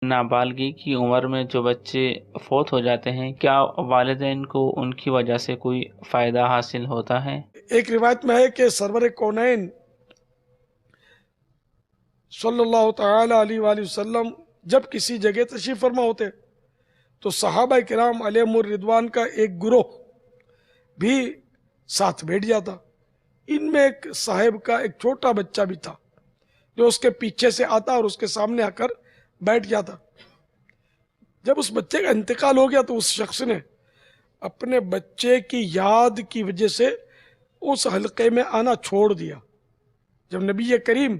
نابالغی کی عمر میں جو بچے فوت ہو جاتے ہیں، کیا والدین کو ان کی وجہ سے کوئی فائدہ حاصل ہوتا ہے؟ ایک روایت میں ہے کہ سرور کونین صلی اللہ تعالی علیہ وآلہ وسلم جب کسی جگہ تشریف فرما ہوتے تو صحابہ کرام علیہم الرضوان کا ایک گروہ بھی ساتھ بیٹھ جاتا۔ ان میں ایک صاحب کا ایک چھوٹا بچہ بھی تھا جو اس کے پیچھے سے آتا اور اس کے سامنے آ کر بیٹھ جاتا۔ جب اس بچے کا انتقال ہو گیا تو اس شخص نے اپنے بچے کی یاد کی وجہ سے اس حلقے میں آنا چھوڑ دیا۔ جب نبی کریم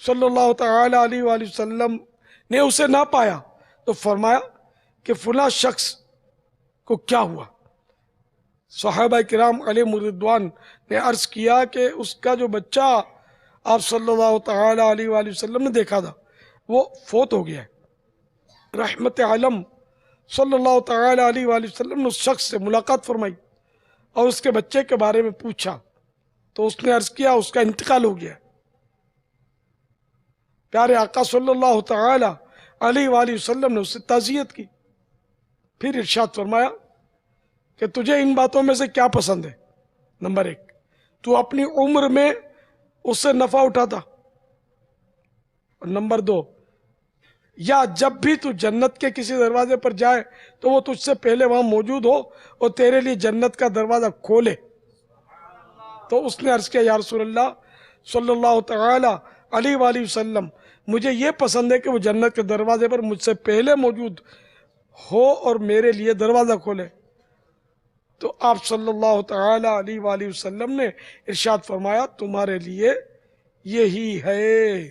صلی اللہ تعالی علیہ وآلہ وسلم نے اسے نہ پایا تو فرمایا کہ فلاں شخص کو کیا ہوا؟ صحابہ کرام علیہ الرضوان نے عرض کیا کہ اس کا جو بچہ آپ صلی اللہ تعالی علیہ وآلہ وسلم نے دیکھا تھا وہ فوت ہو گیا ہے۔ رحمت عالم صلی اللہ تعالی علیہ وآلہ وسلم نے اس شخص سے ملاقات فرمائی اور اس کے بچے کے بارے میں پوچھا تو اس نے عرض کیا اس کا انتقال ہو گیا ہے۔ پیارے آقا صلی اللہ تعالی علیہ وآلہ وسلم نے اس سے تعزیت کی، پھر ارشاد فرمایا کہ تجھے ان باتوں میں سے کیا پسند ہے؟ نمبر 1، تو اپنی عمر میں اس سے نفع اٹھاتا، اور نمبر 2، یا جب بھی تو جنت کے کسی دروازے پر جائے تو وہ تجھ سے پہلے وہاں موجود ہو اور تیرے لیے جنت کا دروازہ کھولے۔ تو اس نے عرض کیا یا رسول اللہ صلی اللہ تعالی علیہ وآلہ وسلم، مجھے یہ پسند ہے کہ وہ جنت کے دروازے پر مجھ سے پہلے موجود ہو اور میرے لیے دروازہ کھولے۔ تو آپ صلی اللہ تعالی علیہ وآلہ وسلم نے ارشاد فرمایا تمہارے لیے یہی ہے۔